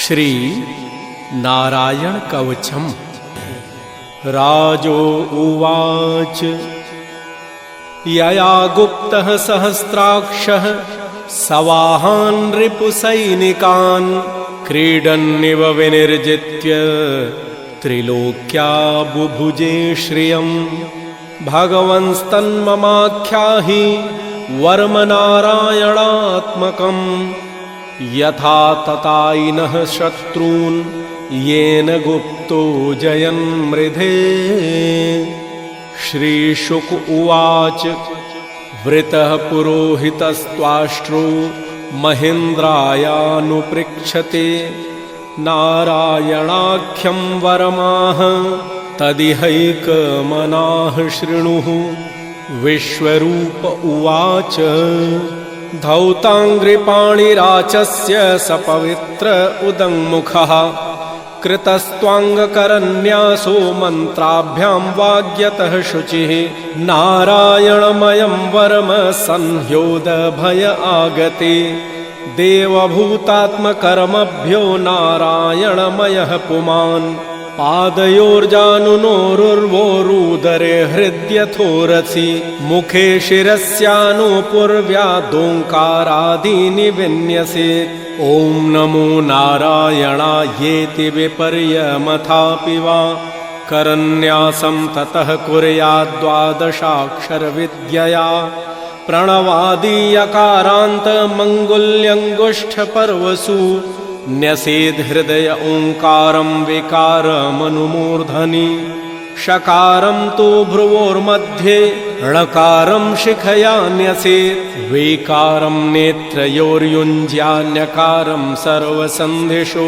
श्री नारायण कवचम्। राजो उवाच यया गुप्तः सहस्राक्षः सवाहान् रिपुसैनिकान् क्रीडन्निव विनिर्जित्य त्रिलोक्या बुभुजे श्रियम्। भगवंस्तन्ममाख्याहि वर्मनारायणात्मकम् यथा ततायिनः शत्रून् येन गुप्तो जयन् मृधे। श्रीशुक उवाच वृतः पुरोहितस्त्वाष्ट्रो महेन्द्रायानुपृच्छते नारायणाख्यं वरमाह तदिहैकमनाः शृणुः। विश्वरूप उवाच धौताङ्घ्रिपाणिराचस्य सपवित्र उदङ्मुखः कृतस्त्वाङ्गकरन्यासो मन्त्राभ्यां वाग्यतः शुचिः। नारायणमयं वरम संह्योदभय आगते देवभूतात्मकर्मभ्यो नारायणमयः पुमान्। पादयोर्जानुनोरुर्वोरुदरे हृद्यथोरसि मुखे शिरस्यानुपूर्व्यादोङ्कारादीनि विन्यसेत्। ॐ नमो नारायणायेति विपर्यमथापि वा करन्यासं ततः कुर्याद्द्वादशाक्षरविद्यया प्रणवादीयकारान्तमङ्गुल्यङ्गुष्ठपर्वसु न्यसेद् हृदय ओङ्कारं विकारमनुमूर्धनि। षकारं तु भ्रुवोर्मध्ये णकारं शिखया न्यसेत्। वेकारं नेत्रयोर्युञ्ज्यान्यकारं सर्वसन्धिषु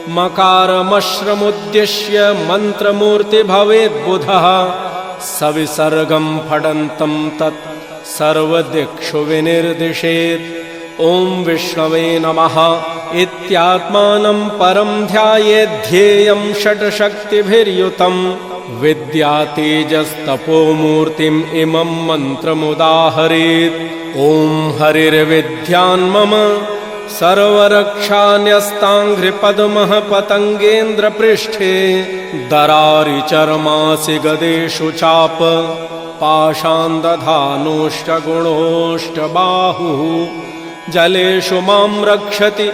मकारमश्रमुद्दिश्य मन्त्रमूर्ति भवेत् बुधः। सविसर्गं फडन्तं तत् सर्वदिक्षु विनिर्दिशेत्। ॐ विष्णवे नमः इत्यात्मानं परं ध्यायेद्धेयं षट्शक्तिभिर्युतं। विद्यातेजस्तपोमूर्तिम् इमं मन्त्रमुदाहरेत्। ॐ हरिर्विद्यान्मम सर्वरक्षान्यस्ताङ्घ्रिपद्मः पतङ्गेन्द्रपृष्ठे। दरारिचर्मासि गदेषु चाप पाशान्दधानोष्टगुणोष्टबाहुः। जलेषु मां रक्षति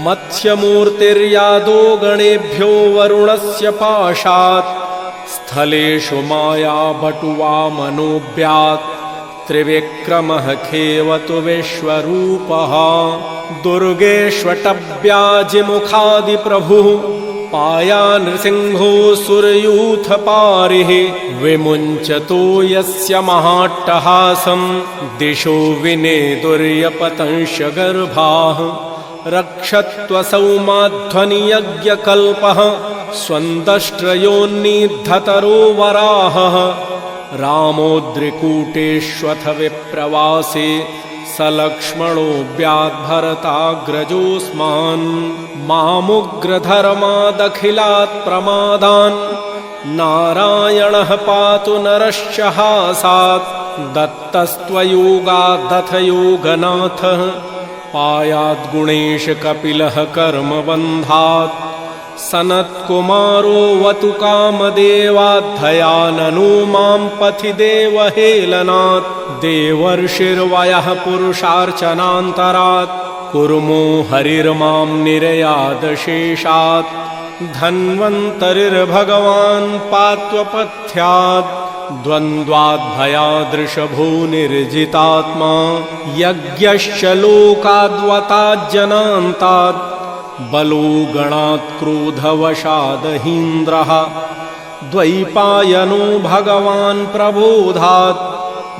मत्स्यमूर्तिर्यादो गणेभ्यो वरुणस्य पाशात्। स्थलेषु मायाभटुवामनोऽभ्यात् त्रिविक्रमः खेवतु विश्वरूपः। दुर्गेष्वटव्याजिमुखादिप्रभुः पाया नृसिंहो सुरयूथपारिः। विमुञ्चतो यस्य महाट्टहासं दिशो विनेदुर्यपतंशगर्भाः। रक्षत्वसौ माध्वनियज्ञकल्पः स्वन्दष्ट्रयोन्नीद्धतरो वराहः। रामोद्रिकूटेष्वथ विप्रवासे सलक्ष्मणोऽभ्याद्भरताग्रजोऽस्मान्। मामुग्रधर्मादखिलात् प्रमादान् नारायणः पातु नरश्च हासात्। दत्तस्त्वयोगादथ योगनाथः पायाद्गुणेश कपिलः कर्मबन्धात्। सनत्कुमारो वतु कामदेवाद्धयाननो मां पथि देवहेलनात्। देवर्षिर्वयः पुरुषार्चनान्तरात् कुर्मो हरिर्मां निरयादशेषात्। धन्वन्तरिर्भगवान् पात्वपथ्यात् द्वन्द्वाद्भयादृशभो निर्जितात्मा। यज्ञश्च लोकाद्वताज्जनान्तात् बलो गणात् क्रोधवशादहीन्द्रः। द्वैपायनो भगवान् प्रबोधात्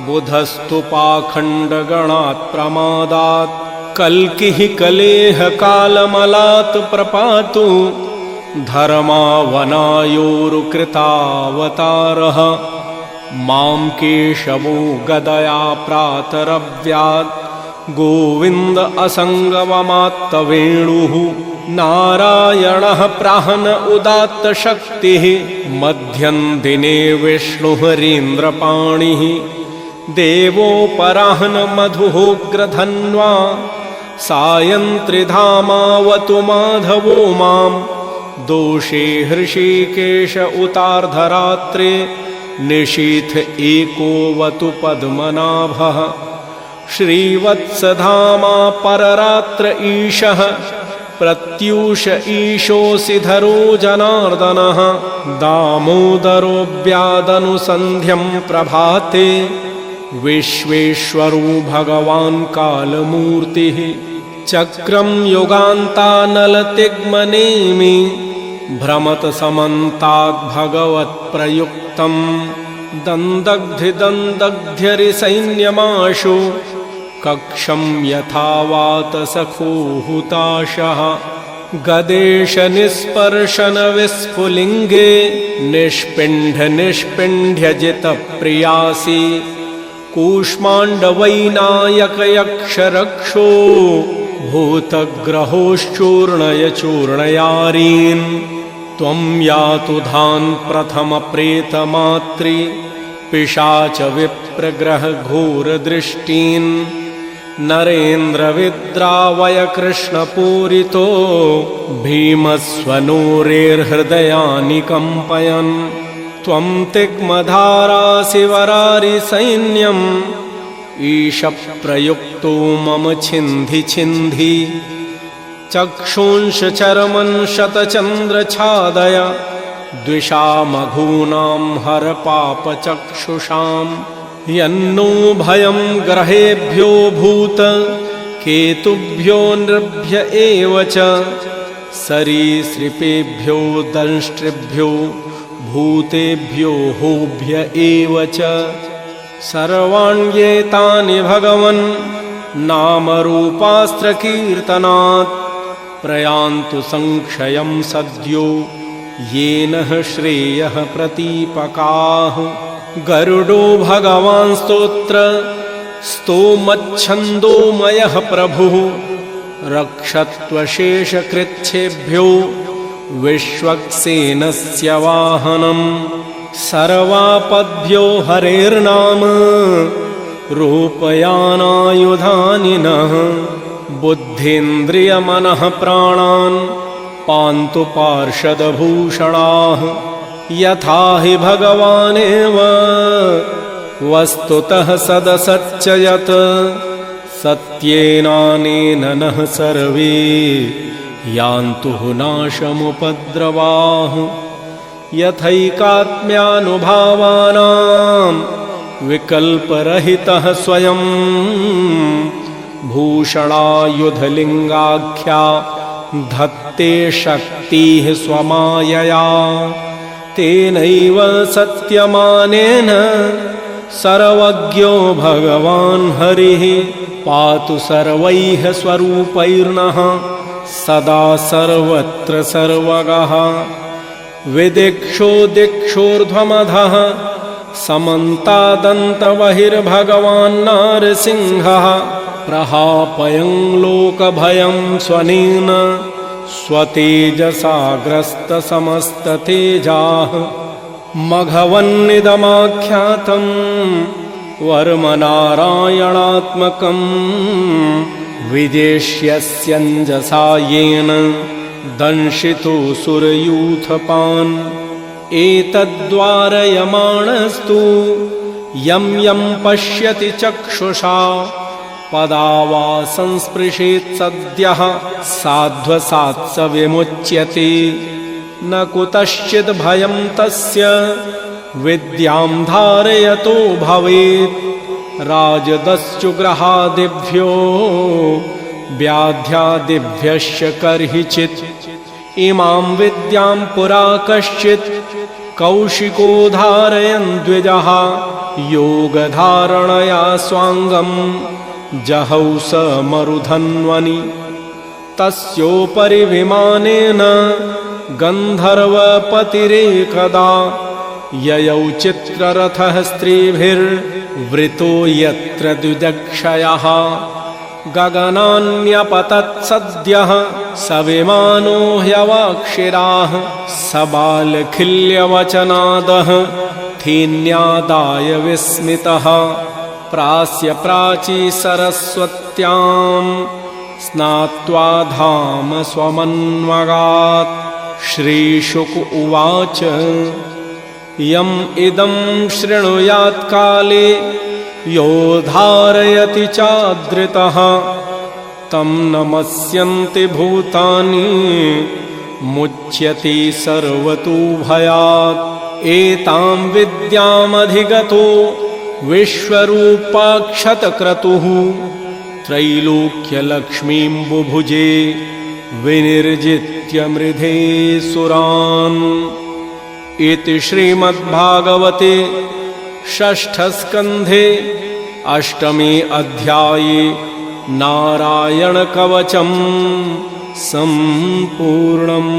बुधस्तु पाखण्डगणात् प्रमादात्। कल्किः कलेह कालमलात् प्रपातु धर्मावनायोरुकृतावतारः। मां केशवो गदया प्रातरव्यात् गोविन्द असङ्गवमात्तवेणुः। नारायणः प्राहन उदात्तशक्तिः मध्यं दिने विष्णुहरीन्द्रपाणिः। देवोपराह्न मधुहोग्रधन्वा सायन्त्रिधामावतु माधवो मां दोषे हृषीकेश उतार्धरात्रे निशीथ एकोऽवतु पद्मनाभः श्रीवत्सधामा पररात्र ईशः प्रत्यूष ईशोऽसिधरो जनार्दनः दामोदरोऽव्यादनुसन्ध्यं प्रभाते विश्वेश्वरो भगवान् कालमूर्तिः चक्रं युगान्तानलतिग्मनेमि भ्रमत समन्ताद्भगवत्प्रयुक्तं दन्दग्ध्यरिसैन्यमाशु कक्षं यथा वातसखो हुताशः गदेश निस्पर्शन विस्फुलिङ्गे निष्पिण्ढ्यजितप्रियासि कूष्माण्डवैनायकयक्षरक्षो भूतग्रहोश्चूर्णय चूर्णयारीन् त्वं यातु धान् प्रथमप्रेतमात्री पिशाच विप्रग्रह घोरदृष्टीन् नरेन्द्रविद्रावय कृष्णपूरितो भीमस्वनूरेर्हृदयानि कम्पयन् त्वं तिग्मधारासि वरारिसैन्यम् ईशप्रयुक्तो मम छिन्धि छिन्धि चक्षुंश चरमन् शतचन्द्रछादय द्विषामघूनां हर पापचक्षुषां यन्नो भयं ग्रहेभ्यो भूत केतुभ्यो नृभ्य एव च सरीसृपेभ्यो दंष्ट्रिभ्यो भूतेभ्यो होभ्य एव च सर्वाण्येतानि भगवन् नामरूपास्त्रकीर्तनात् प्रयान्तु संक्षयं सद्यो येन श्रेयः प्रतीपकाः गरुडो भगवान् स्तोमच्छन्दोमयः प्रभुः रक्षत्वशेषकृच्छेभ्यो विश्वक्सेनस्य वाहनम् सर्वापद्भ्यो हरेर्नाम रूपयानायुधानि नः बुद्धीन्द्रियमनः प्राणान् पान्तु पार्षदभूषणाः यथा हि भगवानेव वस्तुतः सदसच्च यत् सत्येनानेन नः सर्वे यान्तु नाशमुपद्रवाः यथैकात्म्यानुभावानां विकल्परहितः स्वयं भूषणायुधलिङ्गाख्या धत्ते शक्तिः स्वमायया तेनैव सत्यमानेन सर्वज्ञो भगवान् हरिः पातु सर्वैः स्वरूपैर्नः सदा सर्वत्र सर्वगः विदिक्षो दिक्षोर्ध्वमधः समन्तादन्तबहिर्भगवान् नारसिंहः प्रहापयं लोकभयं स्वनेन स्वतेजसा ग्रस्तसमस्ततेजाः मघवन्निदमाख्यातं वर्मनारायणात्मकं विदेश्यस्यञ्जसा येन दंशितो सुरयूथपान् एतद्वारयमाणस्तु यं यं पश्यति चक्षुषा पदा वा संस्पृशेत् सद्यः साध्वसात् स विमुच्यते न कुतश्चिद् भयं तस्य विद्यां धारयतो भवेत् राजदस्युग्रहादिभ्यो व्याध्यादिभ्यश्च कर्हिचित् इमां विद्यां पुरा कश्चित् कौशिको धारयन् द्विजः योगधारणया स्वाङ्गं जहौ स मरुधन्वनि तस्योपरि विमानेन गन्धर्वपतिरेकदा ययौ चित्ररथः स्त्रीभिर्वृतो यत्र द्विजक्षयः गगनान्यपतत् सद्यः स विमानो ह्यवाक्षिराः सबालखिल्यवचनादः थीन्यादाय विस्मितः प्रास्य प्राची सरस्वत्यां स्नात्वा धाम स्वमन्वगात्। श्रीशुक उवाच यम् इदं शृणुयात् काले यो धारयति चादृतः तं नमस्यन्ति भूतानि मुच्यते सर्वतो भयात्। एतां विद्यामधिगतो विश्वरूपाक्षतक्रतुः त्रैलोक्यलक्ष्मीं बुभुजे विनिर्जित्य मृधे सुरान्। इति श्रीमद्भागवते षष्ठस्कन्धे अष्टमे अध्याये नारायणकवचं सम्पूर्णम्।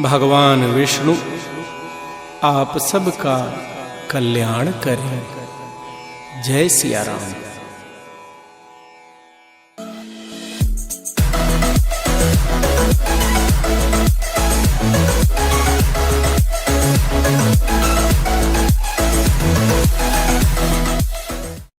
भगवान विष्णु आप सबका कल्याण करें। जय सिया राम।